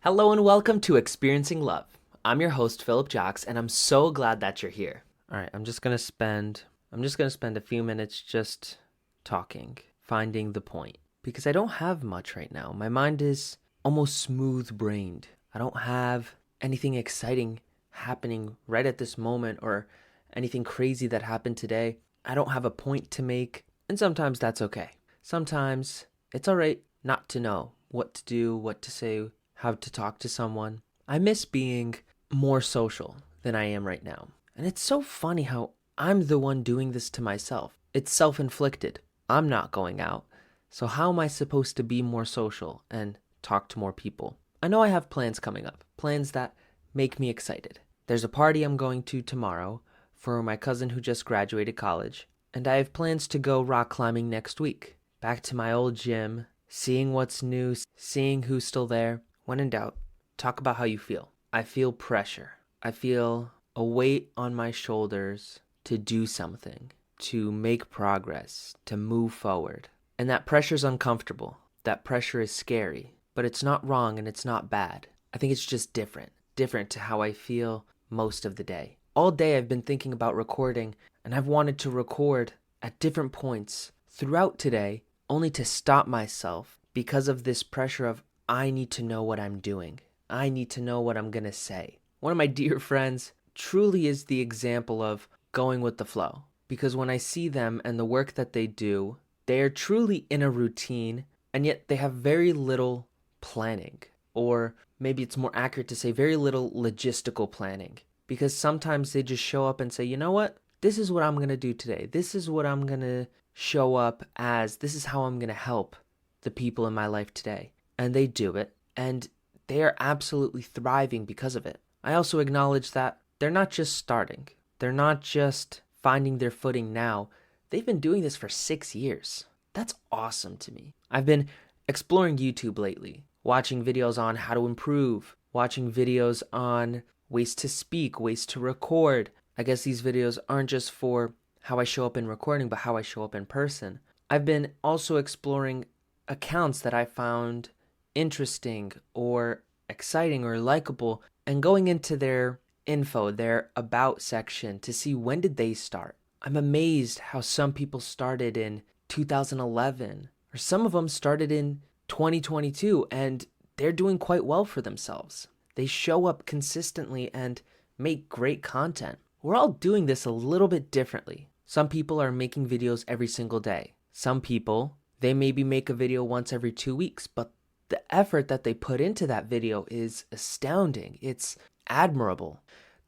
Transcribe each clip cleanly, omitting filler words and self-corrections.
Hello and welcome to Experiencing Love. I'm your host Philip Jocks and I'm so glad that you're here. All right, I'm just going to spend a few minutes just talking, finding the point because I don't have much right now. My mind is almost smooth-brained. I don't have anything exciting happening right at this moment or anything crazy that happened today. I don't have a point to make, and sometimes that's okay. Sometimes it's all right not to know what to do, what to say, how to talk to someone. I miss being more social than I am right now. And it's so funny how I'm the one doing this to myself. It's self-inflicted. I'm not going out. So how am I supposed to be more social and talk to more people? I know I have plans coming up, plans that make me excited. There's a party I'm going to tomorrow for my cousin who just graduated college, and I have plans to go rock climbing next week. Back to my old gym, seeing what's new, seeing who's still there. When in doubt, talk about how you feel. I feel pressure. I feel a weight on my shoulders to do something, to make progress, to move forward. And that pressure's uncomfortable. That pressure is scary, but it's not wrong and it's not bad. I think it's just different to how I feel most of the day. All day I've been thinking about recording, and I've wanted to record at different points throughout today, only to stop myself because of this pressure of I need to know what I'm doing. I need to know what I'm going to say. One of my dear friends truly is the example of going with the flow, because when I see them and the work that they do, they are truly in a routine, and yet they have very little planning, or maybe it's more accurate to say very little logistical planning, because sometimes they just show up and say, you know what? This is what I'm going to do today. This is what I'm going to show up as. This is how I'm going to help the people in my life today. And they do it, and they are absolutely thriving because of it. I also acknowledge that they're not just starting. They're not just finding their footing now. They've been doing this for 6 years. That's awesome to me. I've been exploring YouTube lately, watching videos on how to improve, watching videos on ways to speak, ways to record. I guess these videos aren't just for how I show up in recording, but how I show up in person. I've been also exploring accounts that I found interesting or exciting or likable and going into their info, their about section to see when did they start. I'm amazed how some people started in 2011 or some of them started in 2022 and they're doing quite well for themselves. They show up consistently and make great content. We're all doing this a little bit differently. Some people are making videos every single day. Some people, they maybe make a video once every 2 weeks, but the effort that they put into that video is astounding. It's admirable.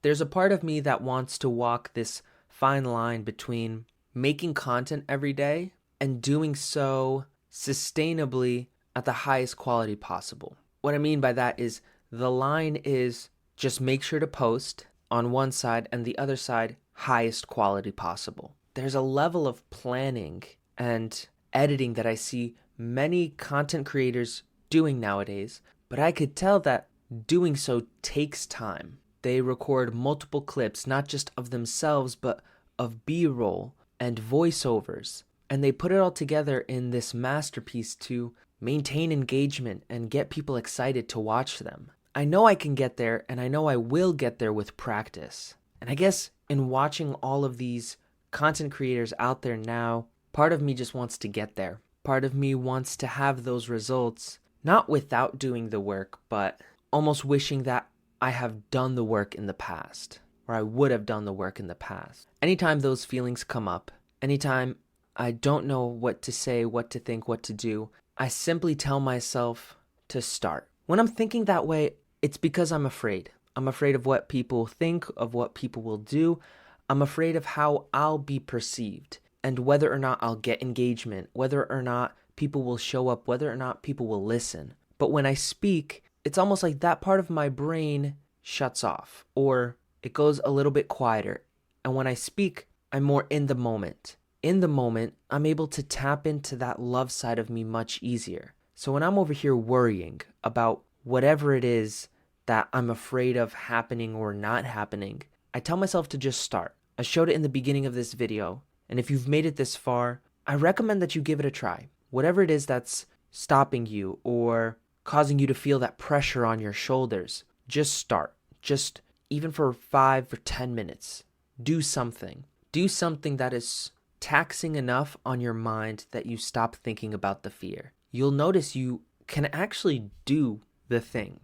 There's a part of me that wants to walk this fine line between making content every day and doing so sustainably at the highest quality possible. What I mean by that is the line is just make sure to post on one side and the other side highest quality possible. There's a level of planning and editing that I see many content creators doing nowadays, but I could tell that doing so takes time. They record multiple clips, not just of themselves, but of B-roll and voiceovers, and they put it all together in this masterpiece to maintain engagement and get people excited to watch them. I know I can get there, and I know I will get there with practice. And I guess in watching all of these content creators out there now, part of me just wants to get there. Part of me wants to have those results, not without doing the work, but almost wishing that I have done the work in the past, or I would have done the work in the past. Anytime those feelings come up, anytime I don't know what to say, what to think, what to do, I simply tell myself to start. When I'm thinking that way, it's because I'm afraid. I'm afraid of what people think, of what people will do. I'm afraid of how I'll be perceived and whether or not I'll get engagement, whether or not people will show up, whether or not people will listen. But when I speak, it's almost like that part of my brain shuts off or it goes a little bit quieter. And when I speak, I'm more in the moment. In the moment, I'm able to tap into that love side of me much easier. So when I'm over here worrying about whatever it is that I'm afraid of happening or not happening, I tell myself to just start. I showed it in the beginning of this video, and if you've made it this far, I recommend that you give it a try. Whatever it is that's stopping you or causing you to feel that pressure on your shoulders, just start. Just even for 5 or 10 minutes, do something. Do something that is taxing enough on your mind that you stop thinking about the fear. You'll notice you can actually do the thing.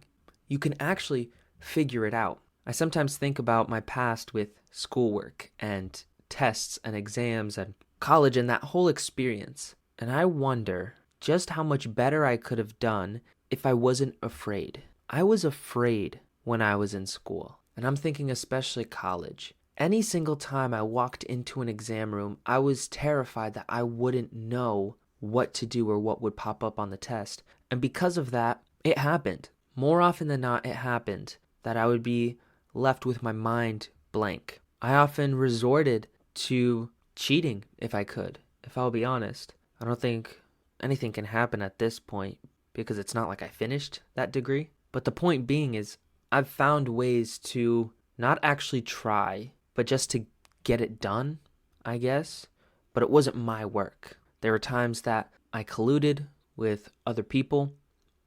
You can actually figure it out. I sometimes think about my past with schoolwork and tests and exams and college and that whole experience. And I wonder just how much better I could have done if I wasn't afraid. I was afraid when I was in school. And I'm thinking especially college. Any single time I walked into an exam room, I was terrified that I wouldn't know what to do or what would pop up on the test. And because of that, it happened. More often than not, it happened that I would be left with my mind blank. I often resorted to cheating if I could, if I'll be honest. I don't think anything can happen at this point because it's not like I finished that degree. But the point being is I've found ways to not actually try, but just to get it done, I guess. But it wasn't my work. There were times that I colluded with other people.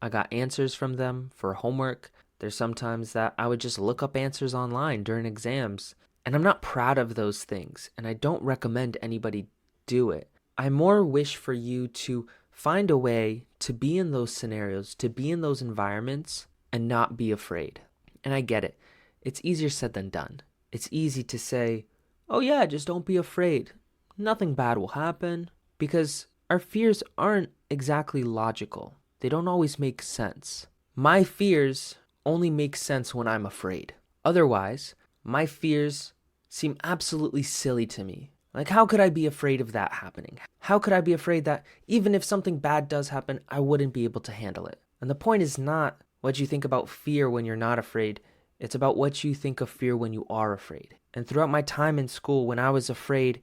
I got answers from them for homework. There's sometimes that I would just look up answers online during exams. And I'm not proud of those things, and I don't recommend anybody do it. I more wish for you to find a way to be in those scenarios, to be in those environments, and not be afraid. And I get it. It's easier said than done. It's easy to say, oh yeah, just don't be afraid. Nothing bad will happen. Because our fears aren't exactly logical. They don't always make sense. My fears only make sense when I'm afraid. Otherwise, my fears seem absolutely silly to me. Like, how could I be afraid of that happening? How could I be afraid that even if something bad does happen, I wouldn't be able to handle it? And the point is not what you think about fear when you're not afraid. It's about what you think of fear when you are afraid. And throughout my time in school, when I was afraid,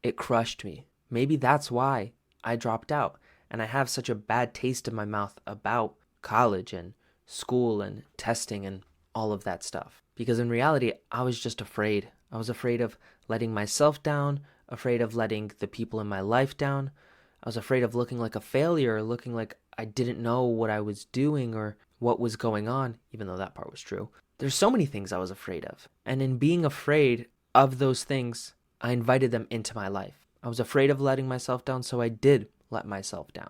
it crushed me. Maybe that's why I dropped out. And I have such a bad taste in my mouth about college and school and testing and all of that stuff. Because in reality, I was just afraid. I was afraid of letting myself down, afraid of letting the people in my life down. I was afraid of looking like a failure or looking like I didn't know what I was doing or what was going on, even though that part was true. There's so many things I was afraid of. And in being afraid of those things, I invited them into my life. I was afraid of letting myself down, so I did let myself down.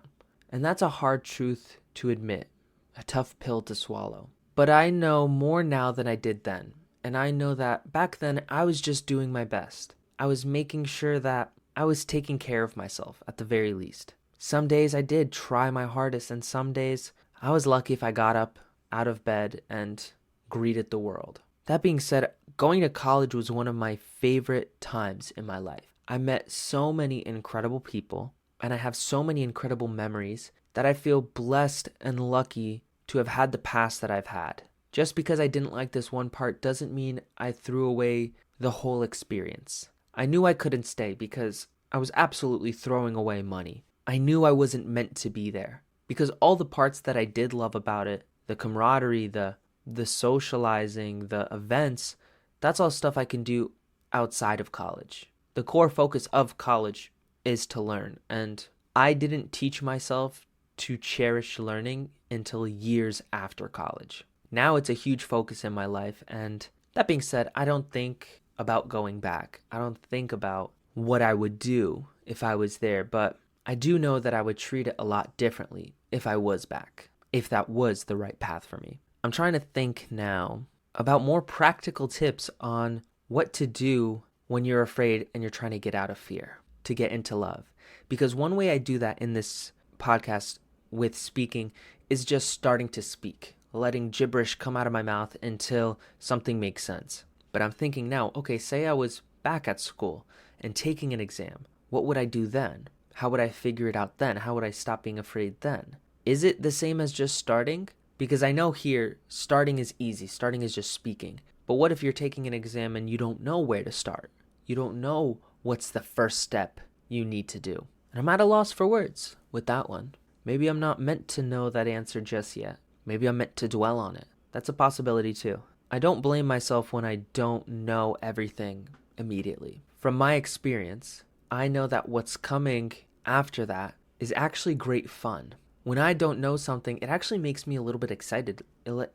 And that's a hard truth to admit, a tough pill to swallow. But I know more now than I did then. And I know that back then I was just doing my best. I was making sure that I was taking care of myself at the very least. Some days I did try my hardest, and some days I was lucky if I got up out of bed and greeted the world. That being said, going to college was one of my favorite times in my life. I met so many incredible people, and I have so many incredible memories that I feel blessed and lucky to have had the past that I've had. Just because I didn't like this one part doesn't mean I threw away the whole experience. I knew I couldn't stay because I was absolutely throwing away money. I knew I wasn't meant to be there because all the parts that I did love about it, the camaraderie, the socializing, the events, that's all stuff I can do outside of college. The core focus of college is to learn, and I didn't teach myself to cherish learning until years after college. Now it's a huge focus in my life, and that being said, I don't think about going back. I don't think about what I would do if I was there, but I do know that I would treat it a lot differently if I was back, if that was the right path for me. I'm trying to think now about more practical tips on what to do when you're afraid and you're trying to get out of fear, to get into love. Because one way I do that in this podcast with speaking is just starting to speak, letting gibberish come out of my mouth until something makes sense. But I'm thinking now, okay, say I was back at school and taking an exam. What would I do then? How would I figure it out then? How would I stop being afraid then? Is it the same as just starting? Because I know here, starting is easy. Starting is just speaking. But what if you're taking an exam and you don't know where to start? You don't know what's the first step you need to do. And I'm at a loss for words with that one. Maybe I'm not meant to know that answer just yet. Maybe I'm meant to dwell on it. That's a possibility too. I don't blame myself when I don't know everything immediately. From my experience, I know that what's coming after that is actually great fun. When I don't know something, it actually makes me a little bit excited. It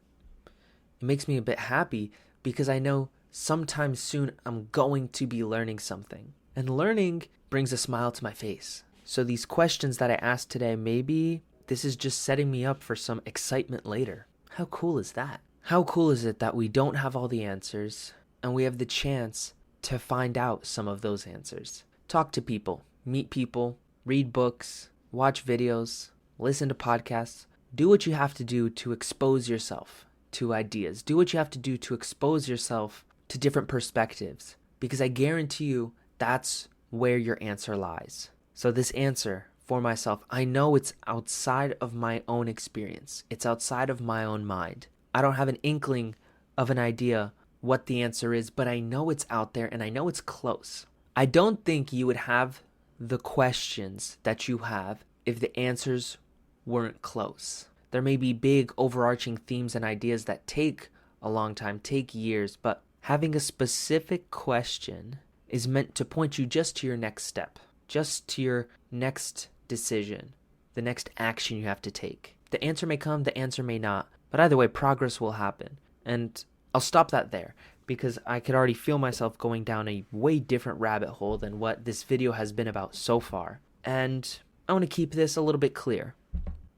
makes me a bit happy because I know sometime soon I'm going to be learning something. And learning brings a smile to my face. So these questions that I asked today, maybe this is just setting me up for some excitement later. How cool is that? How cool is it that we don't have all the answers and we have the chance to find out some of those answers? Talk to people, meet people, read books, watch videos, listen to podcasts. Do what you have to do to expose yourself to ideas. Do what you have to do to expose yourself to different perspectives, because I guarantee you that's where your answer lies. So this answer for myself, I know it's outside of my own experience. It's outside of my own mind. I don't have an inkling of an idea what the answer is, but I know it's out there and I know it's close. I don't think you would have the questions that you have if the answers weren't close. There may be big overarching themes and ideas that take a long time, take years, but having a specific question is meant to point you just to your next step, just to your next decision, the next action you have to take. The answer may come, the answer may not, but either way, progress will happen. And I'll stop that there because I could already feel myself going down a way different rabbit hole than what this video has been about so far. And I want to keep this a little bit clear.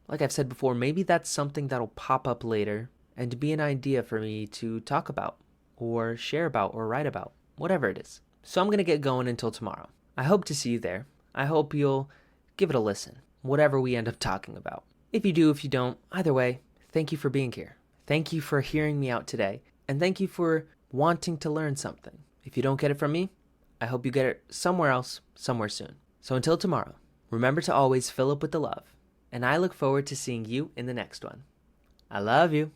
Like I've said before, maybe that's something that'll pop up later and be an idea for me to talk about or share about or write about, whatever it is. So I'm going to get going until tomorrow. I hope to see you there. I hope you'll give it a listen, whatever we end up talking about. If you do, if you don't, either way, thank you for being here. Thank you for hearing me out today. And thank you for wanting to learn something. If you don't get it from me, I hope you get it somewhere else, somewhere soon. So until tomorrow, remember to always fill up with the love. And I look forward to seeing you in the next one. I love you.